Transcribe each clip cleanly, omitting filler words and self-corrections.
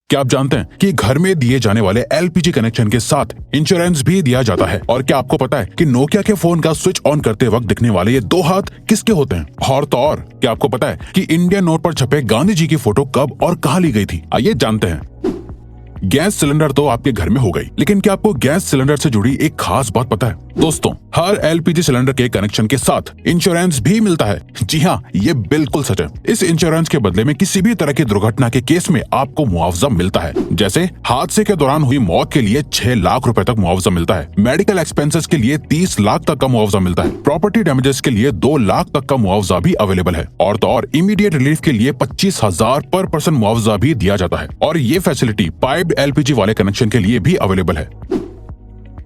क्या आप जानते हैं कि घर में दिए जाने वाले एलपीजी कनेक्शन के साथ इंश्योरेंस भी दिया जाता है? और क्या आपको पता है कि नोकिया के फोन का स्विच ऑन करते वक्त दिखने वाले ये दो हाथ किसके होते हैं? और तो और क्या आपको पता है कि इंडियन नोट पर छपे गांधी जी की फोटो कब और कहां ली गई थी? आइए जानते हैं। गैस सिलेंडर तो आपके घर में हो गई, लेकिन क्या आपको गैस सिलेंडर से जुड़ी एक खास बात पता है? दोस्तों, हर एलपीजी सिलेंडर के कनेक्शन के साथ इंश्योरेंस भी मिलता है। जी हाँ, ये बिल्कुल सच है। इस इंश्योरेंस के बदले में किसी भी तरह की दुर्घटना के केस में आपको मुआवजा मिलता है। जैसे हादसे के दौरान हुई मौत के लिए 6 लाख रुपए तक मुआवजा मिलता है। मेडिकल एक्सपेंसेस के लिए 30 लाख तक का मुआवजा मिलता है। प्रॉपर्टी डैमेजेस के लिए 2 लाख तक का मुआवजा भी अवेलेबल है। और तो और इमीडिएट रिलीफ के लिए 25,000 पर पर्सन मुआवजा भी दिया जाता है। और ये फैसिलिटी पाइप्ड एलपीजी वाले कनेक्शन के लिए भी अवेलेबल है।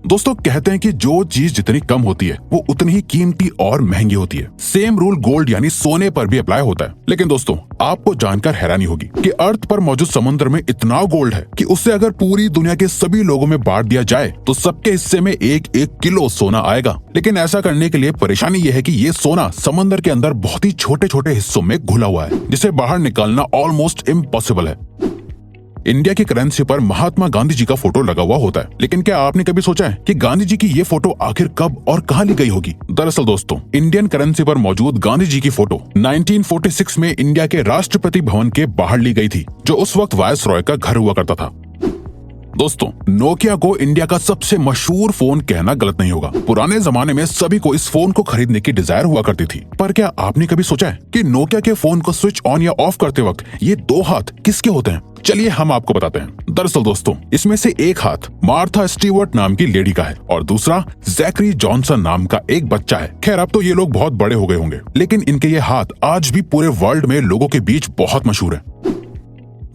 दोस्तों, कहते हैं कि जो चीज जितनी कम होती है वो उतनी ही कीमती और महंगी होती है। सेम रूल गोल्ड यानी सोने पर भी अप्लाई होता है। लेकिन दोस्तों, आपको जानकर हैरानी होगी कि अर्थ पर मौजूद समुद्र में इतना गोल्ड है कि उससे अगर पूरी दुनिया के सभी लोगों में बांट दिया जाए तो सबके हिस्से में 1-1 किलो सोना आएगा। लेकिन ऐसा करने के लिए परेशानी ये है कि ये सोना समंदर के अंदर बहुत ही छोटे छोटे हिस्सों में घुला हुआ है, जिसे बाहर निकालना ऑलमोस्ट इम्पॉसिबल है। इंडिया की करेंसी पर महात्मा गांधी जी का फोटो लगा हुआ होता है, लेकिन क्या आपने कभी सोचा है कि गांधी जी की ये फोटो आखिर कब और कहां ली गई होगी? दरअसल दोस्तों, इंडियन करेंसी पर मौजूद गांधी जी की फोटो 1946 में इंडिया के राष्ट्रपति भवन के बाहर ली गई थी, जो उस वक्त वायसरॉय का घर हुआ करता था। दोस्तों, नोकिया को इंडिया का सबसे मशहूर फोन कहना गलत नहीं होगा। पुराने जमाने में सभी को इस फोन को खरीदने की डिजायर हुआ करती थी। पर क्या आपने कभी सोचा है कि नोकिया के फोन को स्विच ऑन या ऑफ करते वक्त ये दो हाथ किसके होते हैं? चलिए हम आपको बताते हैं। दरअसल दोस्तों, इसमें से एक हाथ मार्था स्टीवर्ट नाम की लेडी का है और दूसरा जैकरी जॉनसन नाम का एक बच्चा है। खैर, अब तो ये लोग बहुत बड़े हो गए होंगे, लेकिन इनके ये हाथ आज भी पूरे वर्ल्ड में लोगों के बीच बहुत मशहूर है।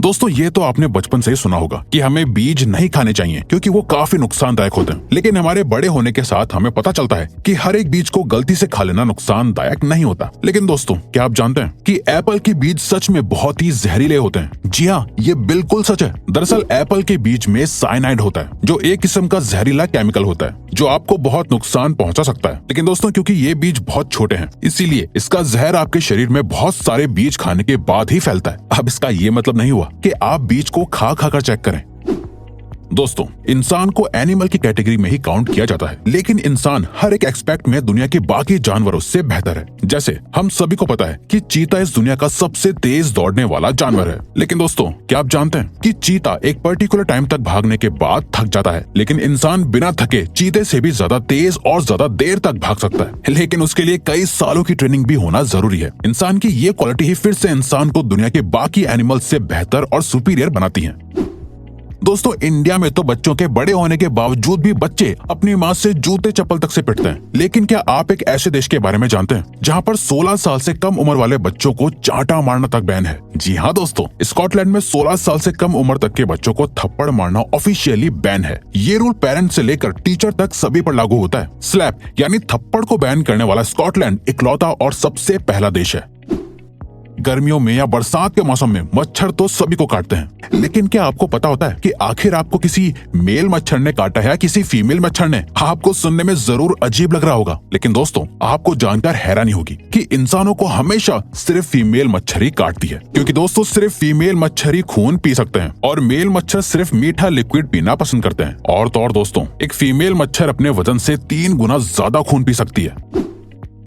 दोस्तों, ये तो आपने बचपन से ही सुना होगा कि हमें बीज नहीं खाने चाहिए क्योंकि वो काफी नुकसानदायक होते हैं। लेकिन हमारे बड़े होने के साथ हमें पता चलता है कि हर एक बीज को गलती से खा लेना नुकसानदायक नहीं होता। लेकिन दोस्तों, क्या आप जानते हैं कि एप्पल के बीज सच में बहुत ही जहरीले होते हैं? जी हाँ, ये बिल्कुल सच है। दरअसल एप्पल के बीज में साइनाइड होता है, जो एक किस्म का जहरीला केमिकल होता है जो आपको बहुत नुकसान पहुंचा सकता है। लेकिन दोस्तों, क्योंकि ये बीज बहुत छोटे हैं, इसीलिए इसका जहर आपके शरीर में बहुत सारे बीज खाने के बाद ही फैलता है। अब इसका ये मतलब नहीं हुआ कि आप बीज को खा कर चेक करें। दोस्तों, इंसान को एनिमल की कैटेगरी में ही काउंट किया जाता है, लेकिन इंसान हर एक एस्पेक्ट में दुनिया के बाकी जानवरों से बेहतर है। जैसे हम सभी को पता है कि चीता इस दुनिया का सबसे तेज दौड़ने वाला जानवर है। लेकिन दोस्तों, क्या आप जानते हैं कि चीता एक पर्टिकुलर टाइम तक भागने के बाद थक जाता है, लेकिन इंसान बिना थके चीते से भी ज्यादा तेज और ज्यादा देर तक भाग सकता है। लेकिन उसके लिए कई सालों की ट्रेनिंग भी होना जरूरी है। इंसान की ये क्वालिटी ही फिर से इंसान को दुनिया के बाकी एनिमल से बेहतर और सुपीरियर बनाती है। दोस्तों, इंडिया में तो बच्चों के बड़े होने के बावजूद भी बच्चे अपनी माँ से जूते चप्पल तक से पिटते हैं। लेकिन क्या आप एक ऐसे देश के बारे में जानते हैं जहाँ पर 16 साल से कम उम्र वाले बच्चों को चांटा मारना तक बैन है? जी हाँ दोस्तों, स्कॉटलैंड में 16 साल से कम उम्र तक के बच्चों को थप्पड़ मारना ऑफिशियली बैन है। ये रूल पेरेंट्स से लेकर टीचर तक सभी पर लागू होता है। स्लैप यानी थप्पड़ को बैन करने वाला स्कॉटलैंड इकलौता और सबसे पहला देश है। गर्मियों में या बरसात के मौसम में मच्छर तो सभी को काटते हैं, लेकिन क्या आपको पता होता है कि आखिर आपको किसी मेल मच्छर ने काटा है या किसी फीमेल मच्छर ने? आपको सुनने में जरूर अजीब लग रहा होगा, लेकिन दोस्तों, आपको जानकर हैरानी होगी कि इंसानों को हमेशा सिर्फ फीमेल मच्छर ही काटती है। क्योंकि दोस्तों, सिर्फ फीमेल मच्छर ही खून पी सकते हैं और मेल मच्छर सिर्फ मीठा लिक्विड पीना पसंद करते हैं। और तो और दोस्तों, एक फीमेल मच्छर अपने वजन से 3 गुना ज्यादा खून पी सकती है।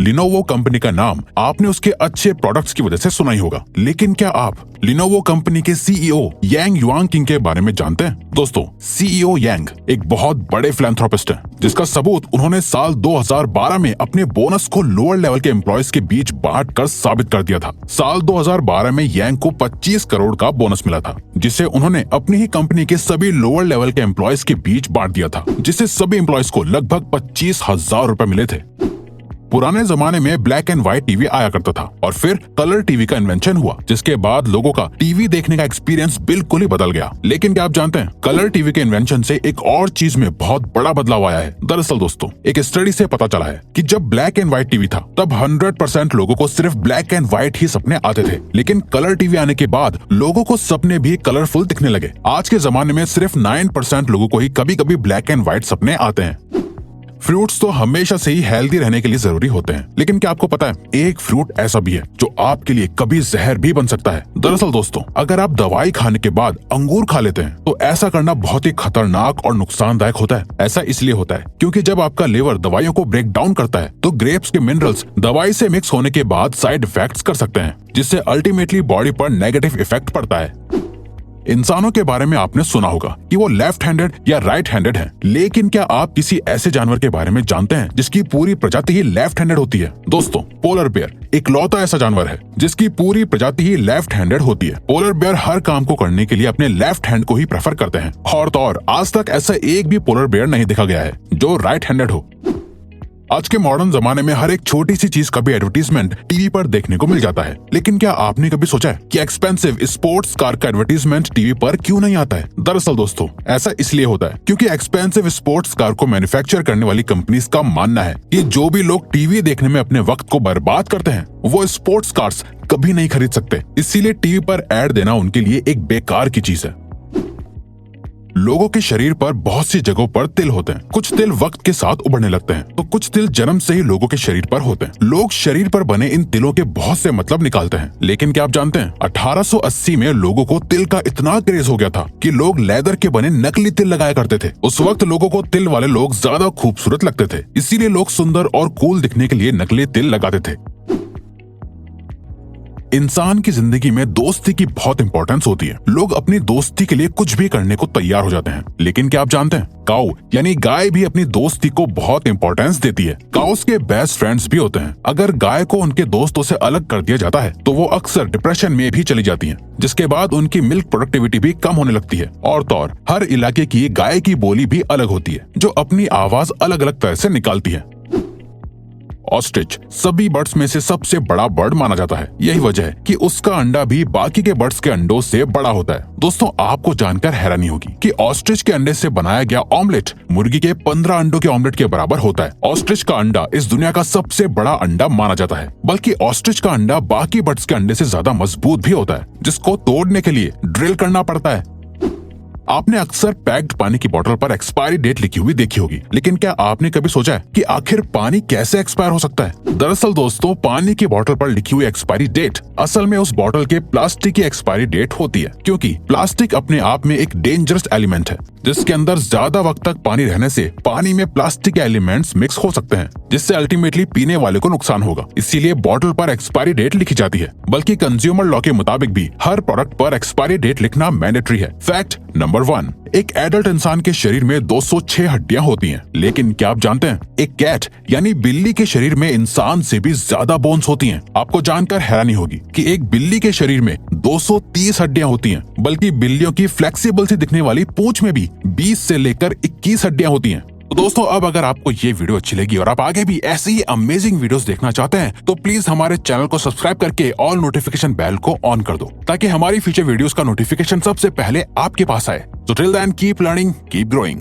लिनोवो कंपनी का नाम आपने उसके अच्छे प्रोडक्ट्स की वजह से सुना ही होगा, लेकिन क्या आप लिनोवो कंपनी के सीईओ यांग युआंग के बारे में जानते हैं? दोस्तों, सीईओ यांग एक बहुत बड़े फिलैंथ्रोपिस्ट हैं, जिसका सबूत उन्होंने साल 2012 में अपने बोनस को लोअर लेवल के एम्प्लॉयज के बीच बांट कर साबित कर दिया था। साल 2012 में यांग को 25 करोड़ का बोनस मिला था, जिसे उन्होंने अपनी ही कंपनी के सभी लोअर लेवल के एम्प्लॉयज के बीच बांट दिया था, जिससे सभी एम्प्लॉयज को लगभग 25,000 रुपए मिले थे। पुराने जमाने में ब्लैक एंड व्हाइट टीवी आया करता था और फिर कलर टीवी का इन्वेंशन हुआ, जिसके बाद लोगों का टीवी देखने का एक्सपीरियंस बिल्कुल ही बदल गया। लेकिन क्या आप जानते हैं, कलर टीवी के इन्वेंशन से एक और चीज में बहुत बड़ा बदलाव आया है। दरअसल दोस्तों, एक स्टडी से पता चला है कि जब ब्लैक एंड व्हाइट टीवी था तब 100% लोगों को सिर्फ ब्लैक एंड व्हाइट ही सपने आते थे, लेकिन कलर टीवी आने के बाद लोगों को सपने भी कलरफुल दिखने लगे। आज के जमाने में सिर्फ 9% लोगों को ही कभी कभी ब्लैक एंड व्हाइट सपने आते हैं। फ्रूट्स तो हमेशा से ही हेल्दी रहने के लिए जरूरी होते हैं, लेकिन क्या आपको पता है एक फ्रूट ऐसा भी है जो आपके लिए कभी जहर भी बन सकता है। दरअसल दोस्तों, अगर आप दवाई खाने के बाद अंगूर खा लेते हैं तो ऐसा करना बहुत ही खतरनाक और नुकसानदायक होता है। ऐसा इसलिए होता है क्योंकि जब आपका लिवर दवाइयों को ब्रेक डाउन करता है तो ग्रेप्स के मिनरल्स दवाई से मिक्स होने के बाद साइड इफेक्ट्स कर सकते हैं, जिससे अल्टीमेटली बॉडी पर नेगेटिव इफेक्ट पड़ता है। इंसानों के बारे में आपने सुना होगा कि वो लेफ्ट हैंडेड या राइट हैंडेड हैं, लेकिन क्या आप किसी ऐसे जानवर के बारे में जानते हैं जिसकी पूरी प्रजाति ही लेफ्ट हैंडेड होती है? दोस्तों, पोलर बेयर इकलौता ऐसा जानवर है जिसकी पूरी प्रजाति ही लेफ्ट हैंडेड होती है। पोलर बेयर हर काम को करने के लिए अपने लेफ्ट हैंड को ही प्रेफर करते हैं और तो और आज तक ऐसा एक भी पोलर बेयर नहीं देखा गया है जो राइट हैंडेड हो। आज के मॉडर्न जमाने में हर एक छोटी सी चीज का भी एडवर्टीजमेंट टीवी पर देखने को मिल जाता है, लेकिन क्या आपने कभी सोचा है कि एक्सपेंसिव स्पोर्ट्स कार का एडवर्टीजमेंट टीवी पर क्यों नहीं आता है? दरअसल दोस्तों, ऐसा इसलिए होता है क्योंकि एक्सपेंसिव स्पोर्ट्स कार को मैन्युफैक्चर करने वाली कंपनीज का मानना है कि जो भी लोग टीवी देखने में अपने वक्त को बर्बाद करते हैं वो स्पोर्ट्स कार्स कभी नहीं खरीद सकते, इसीलिए टीवी पर ऐड देना उनके लिए एक बेकार की चीज है। लोगों के शरीर पर बहुत सी जगहों पर तिल होते हैं। कुछ तिल वक्त के साथ उभरने लगते हैं तो कुछ तिल जन्म से ही लोगों के शरीर पर होते हैं। लोग शरीर पर बने इन तिलों के बहुत से मतलब निकालते हैं, लेकिन क्या आप जानते हैं 1880 में लोगों को तिल का इतना क्रेज हो गया था कि लोग लेदर के बने नकली तिल लगाया करते थे। उस वक्त लोगों को तिल वाले लोग ज्यादा खूबसूरत लगते थे, इसीलिए लोग सुंदर और कूल दिखने के लिए नकली तिल लगाते थे। इंसान की जिंदगी में दोस्ती की बहुत इंपॉर्टेंस होती है। लोग अपनी दोस्ती के लिए कुछ भी करने को तैयार हो जाते हैं, लेकिन क्या आप जानते हैं काऊ यानी गाय भी अपनी दोस्ती को बहुत इंपॉर्टेंस देती है। काउस के बेस्ट फ्रेंड्स भी होते हैं। अगर गाय को उनके दोस्तों से अलग कर दिया जाता है तो वो अक्सर डिप्रेशन में भी चली जाती हैं, जिसके बाद उनकी मिल्क प्रोडक्टिविटी भी कम होने लगती है। और तो और हर इलाके की गाय की बोली भी अलग होती है जो अपनी आवाज अलग अलग तरह से निकालती है। ऑस्ट्रिच सभी बर्ड्स में से सबसे बड़ा बर्ड माना जाता है। यही वजह है कि उसका अंडा भी बाकी के बर्ड्स के अंडों से बड़ा होता है। दोस्तों, आपको जानकर हैरानी होगी कि ऑस्ट्रिच के अंडे से बनाया गया ऑमलेट मुर्गी के 15 अंडों के ऑमलेट के बराबर होता है। ऑस्ट्रिच का अंडा इस दुनिया का सबसे बड़ा अंडा माना जाता है, बल्कि ऑस्ट्रिच का अंडा बाकी बर्ड्स के अंडे से ज्यादा मजबूत भी होता है, जिसको तोड़ने के लिए ड्रिल करना पड़ता है। आपने अक्सर पैक्ड पानी की बोतल पर एक्सपायरी डेट लिखी हुई देखी होगी, लेकिन क्या आपने कभी सोचा है कि आखिर पानी कैसे एक्सपायर हो सकता है? दरअसल दोस्तों, पानी की बोतल पर लिखी हुई एक्सपायरी डेट असल में उस बोतल के प्लास्टिक की एक्सपायरी डेट होती है, क्योंकि प्लास्टिक अपने आप में एक डेंजरस एलिमेंट है जिसके अंदर ज्यादा वक्त तक पानी रहने से पानी में प्लास्टिक एलिमेंट्स मिक्स हो सकते हैं, जिससे अल्टीमेटली पीने वाले को नुकसान होगा। इसीलिए बोतल पर एक्सपायरी डेट लिखी जाती है। बल्कि कंज्यूमर लॉ के मुताबिक भी हर प्रोडक्ट पर एक्सपायरी डेट लिखना मैंडेटरी है। फैक्ट नंबर 1, एक एडल्ट इंसान के शरीर में 206 हड्डियां होती हैं, लेकिन क्या आप जानते हैं एक कैट यानी बिल्ली के शरीर में इंसान से भी ज्यादा बोन्स होती हैं। आपको जानकर हैरानी होगी कि एक बिल्ली के शरीर में 230 हड्डियां होती हैं, बल्कि बिल्लियों की फ्लेक्सिबल सी दिखने वाली पूंछ में भी 20 से लेकर 21 हड्डियां होती हैं। तो दोस्तों, अब अगर आपको ये वीडियो अच्छी लगी और आप आगे भी ऐसी ही अमेजिंग वीडियोस देखना चाहते हैं तो प्लीज हमारे चैनल को सब्सक्राइब करके ऑल नोटिफिकेशन बेल को ऑन कर दो, ताकि हमारी फ्यूचर वीडियोस का नोटिफिकेशन सबसे पहले आपके पास आए। So till then, keep learning, keep growing.